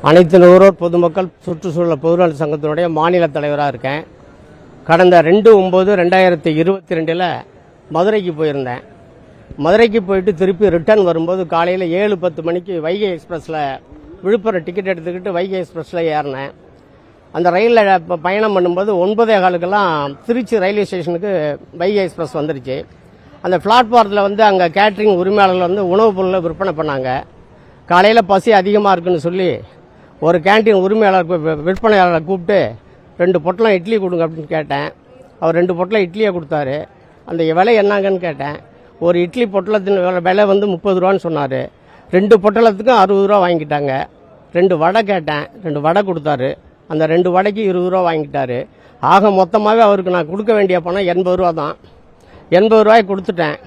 அனைத்து நுகர்வோர் பொதுமக்கள் சுற்றுச்சூழல் பொதுநல சங்கத்தினுடைய மாநில தலைவராக இருக்கேன். கடந்த 2/9/2022 மதுரைக்கு போயிருந்தேன். மதுரைக்கு போயிட்டு திருப்பி ரிட்டர்ன் வரும்போது காலையில் 7:10 மணிக்கு வைகை எக்ஸ்பிரஸில் விழுப்புரம் டிக்கெட் எடுத்துக்கிட்டு வைகை எக்ஸ்பிரஸில் ஏறினேன். அந்த ரயிலில் பயணம் பண்ணும்போது 9:15 திருச்சி ரயில்வே ஸ்டேஷனுக்கு வைகை எக்ஸ்பிரஸ் வந்துருச்சு. அந்த பிளாட்ஃபாரத்தில் அங்கே கேட்ரிங் உரிமையாளர்கள் உணவுப் பொருளை விற்பனை பண்ணாங்க. காலையில் பசி அதிகமாக இருக்குன்னு சொல்லி ஒரு கேன்டீன் உரிமையாளர் விற்பனையாளரை கூப்பிட்டு 2 பொட்டலம் இட்லி கொடுங்க அப்படின்னு கேட்டேன். அவர் 2 பொட்டலம் இட்லியை கொடுத்தாரு. அந்த விலை என்னங்கன்னு கேட்டேன். ஒரு இட்லி பொட்டலத்தின் விலை 30 ரூபான்னு சொன்னார். 2 பொட்டலத்துக்கும் 60 ரூபா வாங்கிட்டாங்க. 2 வடை கேட்டேன், 2 வடை கொடுத்தாரு. அந்த 2 வடைக்கு 20 ரூபா வாங்கிட்டாரு. ஆக மொத்தமாகவே அவருக்கு நான் கொடுக்க வேண்டிய பணம் 80 ரூபா தான். 80 ரூபாய் கொடுத்துட்டேன்.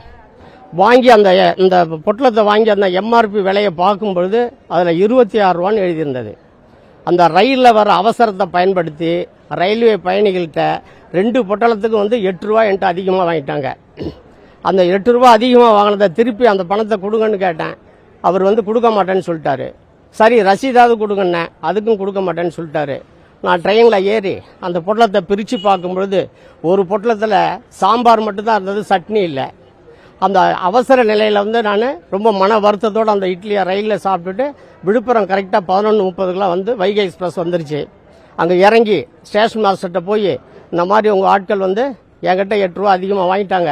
வாங்கி இந்த பொட்டலத்தை வாங்கி அந்த எம்ஆர்பி விலையை பார்க்கும்பொழுது அதில் 26 ரூபான்னு எழுதியிருந்தது. அந்த ரயிலில் வர அவசரத்தை பயன்படுத்தி ரயில்வே பயணிகள்கிட்ட 2 பொட்டலத்துக்கு 8 ரூபா என்கிட்ட அதிகமாக வாங்கிட்டாங்க. அந்த 8 ரூபா அதிகமாக வாங்கினதை திருப்பி அந்த பணத்தை கொடுங்கன்னு கேட்டேன். அவர் கொடுக்க மாட்டேன்னு சொல்லிட்டாரு. சரி ரசீதாவது கொடுங்கண்ணே, அதுக்கும் கொடுக்க மாட்டேன்னு சொல்லிட்டாரு. நான் ட்ரெயினில் ஏறி அந்த பொட்டலத்தை பிரித்து பார்க்கும்பொழுது ஒரு பொட்டலத்தில் சாம்பார் மட்டும்தான் இருந்தது, சட்னி இல்லை. அந்த அவசர நிலையில் நான் ரொம்ப மன வருத்தத்தோடு அந்த இட்லியை ரயிலில் சாப்பிட்டுட்டு விழுப்புரம் கரெக்டாக 11:30 வைகை எக்ஸ்பிரஸ் வந்துருச்சு. அங்கே இறங்கி ஸ்டேஷன் மாஸ்டர்கிட்ட போய் இந்த மாதிரி உங்கள் ஆட்கள் என்கிட்ட 8 ரூபா அதிகமாக வாங்கிட்டாங்க,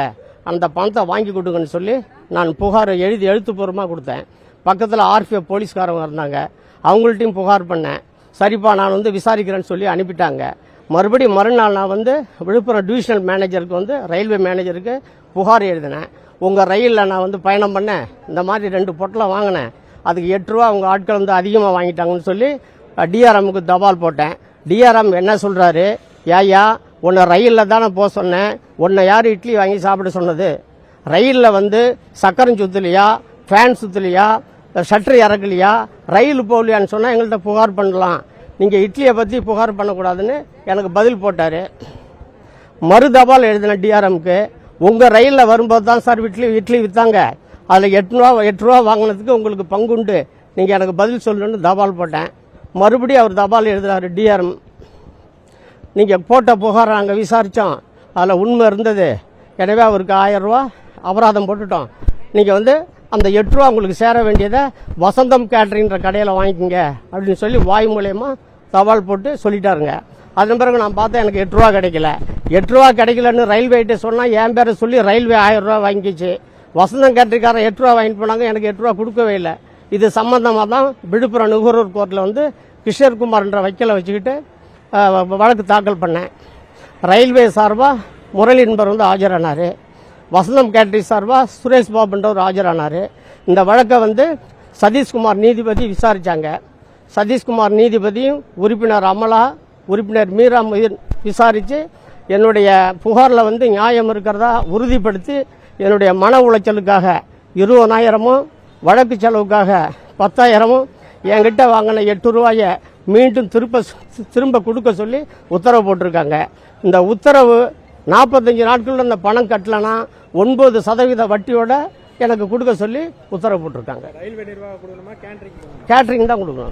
அந்த பணத்தை வாங்கி கொடுங்கன்னு சொல்லி நான் புகார் எழுத்துப்பூர்வமாக கொடுத்தேன். பக்கத்தில் ஆர்பிஎஃப் போலீஸ்காரங்க இருந்தாங்க, அவங்கள்ட்டையும் புகார் பண்ணேன். சரிப்பா நான் விசாரிக்கிறேன்னு சொல்லி அனுப்பிட்டாங்க. மறுபடியும் மறுநாள் நான் விழுப்புரம் டிவிஷனல் மேனேஜருக்கு ரயில்வே மேனேஜருக்கு புகார் எழுதினேன். உங்கள் ரயிலில் நான் பயணம் பண்ணேன், இந்த மாதிரி 2 பொட்டலம் வாங்கினேன், அதுக்கு 8 ரூபா உங்கள் ஆட்கள் அதிகமாக வாங்கிட்டாங்கன்னு சொல்லி டிஆர்எம்முக்கு தபால் போட்டேன். டிஆர்எம் என்ன சொல்கிறாரு, ஏயா உன்னை ரயிலில் தானே போக சொன்னேன், உன்னை யார் இட்லி வாங்கி சாப்பிட சொன்னது? ரயிலில் சக்கரம் சுற்றலையா, ஃபேன் சுற்றலையா, ஷட்டர் இறக்கலையா, ரயில் போகலையான்னு சொன்னால் எங்கள்கிட்ட புகார் பண்ணலாம், நீங்கள் இட்லியை பற்றி புகார் பண்ணக்கூடாதுன்னு எனக்கு பதில் போட்டார். மறு தபால் எழுதின டிஆர்எம்க்கு, உங்கள் ரயிலில் வரும்போது தான் சார் இட்லி விற்றாங்க, அதில் 8 ரூபா வாங்கினதுக்கு உங்களுக்கு பங்குண்டு, நீங்கள் எனக்கு பதில் சொல்லணுன்னு தபால் போட்டேன். மறுபடியும் அவர் தபால் எழுதுறாரு டிஆர்எம், நீங்கள் போட்ட புகாரை நாங்கள் விசாரித்தோம், அதில் உண்மை இருந்தது, எனவே அவருக்கு 1000 ரூபா அபராதம் போட்டுட்டோம், நீங்கள் அந்த 8 ரூபா உங்களுக்கு சேர வேண்டியதை வசந்தம் கேட்டரிங்கிற கடையில் வாங்கிக்கோங்க அப்படின்னு சொல்லி வாய் மூலயமா தபால் போட்டு சொல்லிட்டாருங்க. அதன் பிறகு நான் பார்த்தேன் எனக்கு 8 ரூபா கிடைக்கல. 8 ரூபா கிடைக்கலன்னு ரயில்வேகிட்ட சொன்னால் என் பேரை சொல்லி ரயில்வே 1000 ரூபா வாங்கிச்சு. வசந்தம் கேட்டரிக்காரன் 8 ரூபா வாங்கிட்டு போனாங்க, எனக்கு 8 ரூபா கொடுக்கவே இல்லை. இது சம்பந்தமாக தான் விழுப்புரம் நுகர்வோர் கோர்ட்டில் கிருஷ்ணகுமார்ன்ற வக்கீலை வச்சுக்கிட்டு வழக்கு தாக்கல் பண்ணேன். ரயில்வே சார்பாக முரளி என்பவர் ஆஜரானார். வசந்தம் கேட்டரிங் சார்பாக சுரேஷ் பாபுன்றவர் ஆஜரானார். இந்த வழக்கை சதீஷ்குமார் நீதிபதி விசாரித்தாங்க. சதீஷ்குமார் நீதிபதியும் உறுப்பினர் அமலா, உறுப்பினர் மீரா விசாரித்து என்னுடைய புகாரில் நியாயம் இருக்கிறதா உறுதிப்படுத்தி என்னுடைய மன உளைச்சலுக்காக 20,000 வழக்கு செலவுக்காக 10,000 என்கிட்ட வாங்கின 8 ரூபாயை மீண்டும் திரும்ப கொடுக்க சொல்லி உத்தரவு போட்டிருக்காங்க. இந்த உத்தரவு 45 நாட்களில் இந்த பணம் கட்டலனா 9% வட்டியோட எனக்கு கொடுக்க சொல்லி உத்தரவு போட்டிருக்காங்க. ரயில்வே நிர்வாகம் கேட்டரிங் தான் கொடுக்கணும்.